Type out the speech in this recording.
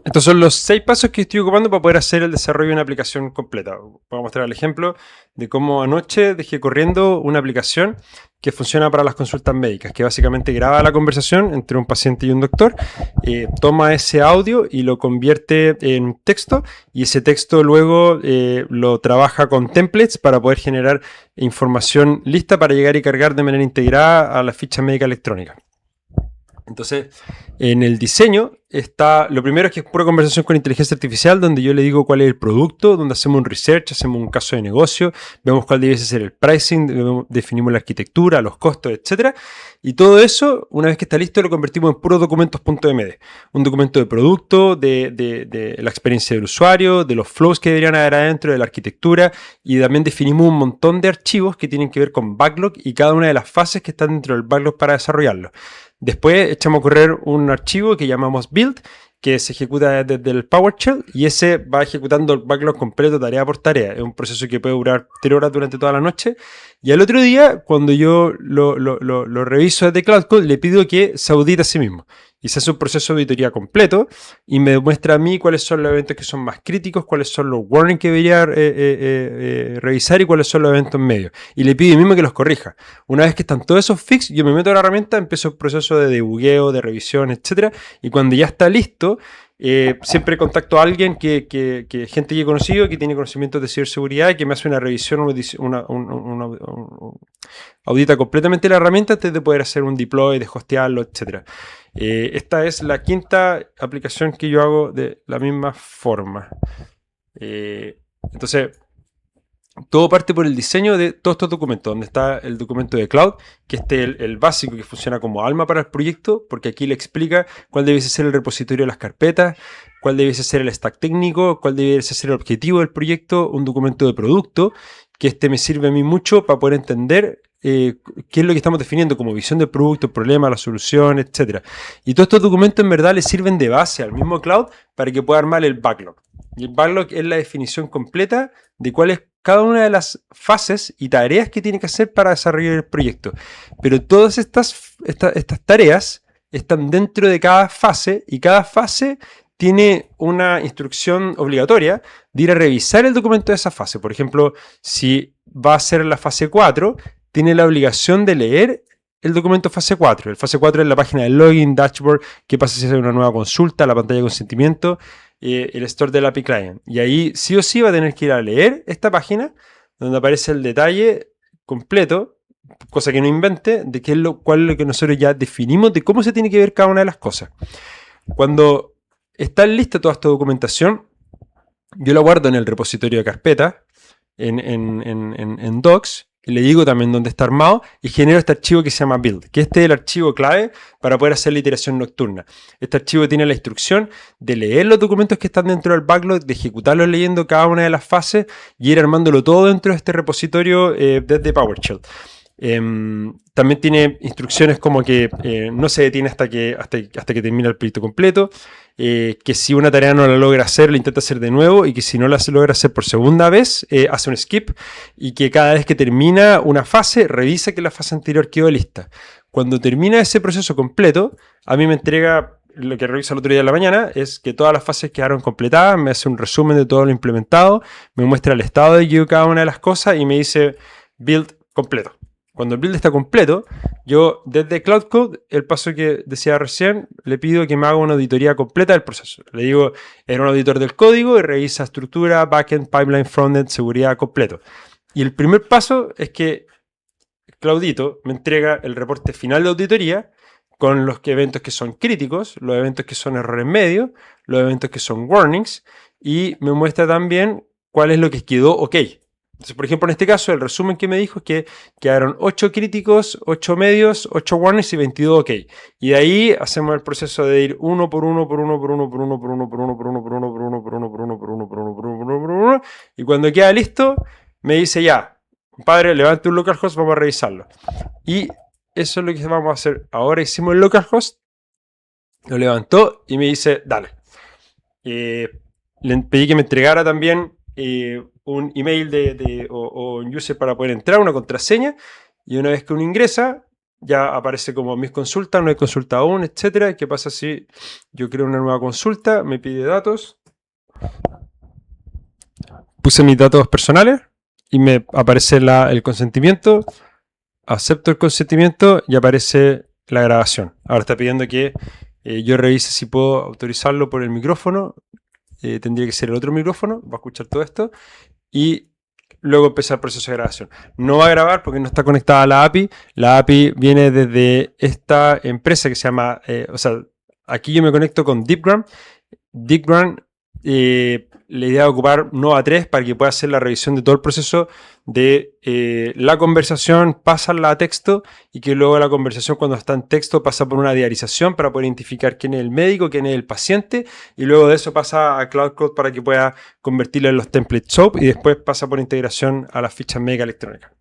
Estos son los 6 pasos que estoy ocupando para poder hacer el desarrollo de una aplicación completa. Voy a mostrar el ejemplo de cómo anoche dejé corriendo una aplicación que funciona para las consultas médicas, que básicamente graba la conversación entre un paciente y un doctor, toma ese audio y lo convierte en texto, y ese texto luego lo trabaja con templates para poder generar información lista para llegar y cargar de manera integrada a la ficha médica electrónica. Entonces, en el diseño está, lo primero es que es pura conversación con inteligencia artificial, donde yo le digo cuál es el producto, donde hacemos un research, hacemos un caso de negocio, vemos cuál debe ser el pricing, definimos la arquitectura, los costos, etcétera. Y todo eso, una vez que está listo, lo convertimos en puros documentos.md. Un documento de producto, de la experiencia del usuario, de los flows que deberían haber adentro, de la arquitectura, y también definimos un montón de archivos que tienen que ver con backlog y cada una de las fases que están dentro del backlog para desarrollarlo. Después echamos a correr un archivo que llamamos build, que se ejecuta desde el PowerShell, y ese va ejecutando el backlog completo tarea por tarea. Es un proceso que puede durar 3 horas durante toda la noche. Y al otro día, cuando yo lo reviso desde Cloud Code, le pido que se audite a sí mismo. Y se hace un proceso de auditoría completo y me muestra a mí cuáles son los eventos que son más críticos, cuáles son los warnings que debería revisar y cuáles son los eventos medios. Y le pido a mí mismo que los corrija. Una vez que están todos esos fix, yo me meto a la herramienta, empiezo el proceso de debugueo, de revisión, etcétera. Y cuando ya está listo, siempre contacto a alguien gente que he conocido, que tiene conocimientos de ciberseguridad, que me hace una revisión, audita completamente la herramienta antes de poder hacer un deploy, de hostearlo, etcétera. Esta es la quinta aplicación que yo hago de la misma forma. Entonces, todo parte por el diseño de todos estos documentos, donde está el documento de cloud, que este es el básico que funciona como alma para el proyecto, porque aquí le explica cuál debe ser el repositorio de las carpetas, cuál debe ser el stack técnico, cuál debe ser el objetivo del proyecto, un documento de producto, que este me sirve a mí mucho para poder entender qué es lo que estamos definiendo como visión del producto, el problema, la solución, etc. Y todos estos documentos en verdad le sirven de base al mismo cloud para que pueda armar el backlog. Y el backlog es la definición completa de cuál es cada una de las fases y tareas que tiene que hacer para desarrollar el proyecto. Pero todas estas tareas están dentro de cada fase, y cada fase tiene una instrucción obligatoria de ir a revisar el documento de esa fase. Por ejemplo, si va a ser la fase 4, tiene la obligación de leer el documento fase 4. El fase 4 es la página de login, dashboard, qué pasa si hace una nueva consulta, la pantalla de consentimiento, el store del API Client. Y ahí sí o sí va a tener que ir a leer esta página donde aparece el detalle completo, cosa que no invente, de qué es cuál es lo que nosotros ya definimos de cómo se tiene que ver cada una de las cosas. Cuando está lista toda esta documentación, yo la guardo en el repositorio de carpeta, en Docs, y le digo también dónde está armado, y genero este archivo que se llama build, que este es el archivo clave para poder hacer la iteración nocturna. Este archivo tiene la instrucción de leer los documentos que están dentro del backlog, de ejecutarlos leyendo cada una de las fases y ir armándolo todo dentro de este repositorio desde PowerShell. También tiene instrucciones como que no se detiene hasta que termina el proyecto completo, que si una tarea no la logra hacer, la intenta hacer de nuevo, y que si no la logra hacer por segunda vez, hace un skip, y que cada vez que termina una fase, revisa que la fase anterior quedó lista. Cuando termina ese proceso completo, a mí me entrega lo que revisa el otro día de la mañana, es que todas las fases quedaron completadas, me hace un resumen de todo lo implementado, me muestra el estado de cada una de las cosas y me dice build completo. Cuando el build está completo, yo desde Cloud Code, el paso que decía recién, le pido que me haga una auditoría completa del proceso. Le digo, era un auditor del código y revisa estructura, backend, pipeline, frontend, seguridad completo. Y el primer paso es que Claudito me entrega el reporte final de auditoría con los eventos que son críticos, los eventos que son errores medios, los eventos que son warnings, y me muestra también cuál es lo que quedó ok. Entonces, por ejemplo, en este caso, el resumen que me dijo es que quedaron 8 críticos, 8 medios, 8 warnings y 22 ok. Y de ahí hacemos el proceso de ir uno por uno, por uno, por uno, por uno, por uno, por uno, por uno, por uno, por uno, por uno, por uno, por uno, por uno, por uno, por uno, por uno. Y cuando queda listo, me dice ya, compadre, levante un localhost, vamos a revisarlo. Y eso es lo que vamos a hacer ahora. Hicimos el localhost, lo levantó y me dice, dale. Le pedí que me entregara también un email o un user para poder entrar, una contraseña, y una vez que uno ingresa, ya aparece como mis consultas, no hay consulta aún, etcétera. ¿Qué pasa si yo creo una nueva consulta? Me pide datos. Puse mis datos personales y me aparece el consentimiento. Acepto el consentimiento y aparece la grabación. Ahora está pidiendo que yo revise si puedo autorizarlo por el micrófono. Tendría que ser el otro micrófono, va a escuchar todo esto. Y luego empezar el proceso de grabación. No va a grabar porque no está conectada a la API. La API viene desde esta empresa que se llama, aquí yo me conecto con Deepgram. Deepgram, la idea de ocupar Nova 3 para que pueda hacer la revisión de todo el proceso de la conversación, pasarla a texto y que luego la conversación cuando está en texto pasa por una diarización para poder identificar quién es el médico, quién es el paciente y luego de eso pasa a Cloud Code para que pueda convertirlo en los templates SOAP y después pasa por integración a las fichas médicas electrónicas.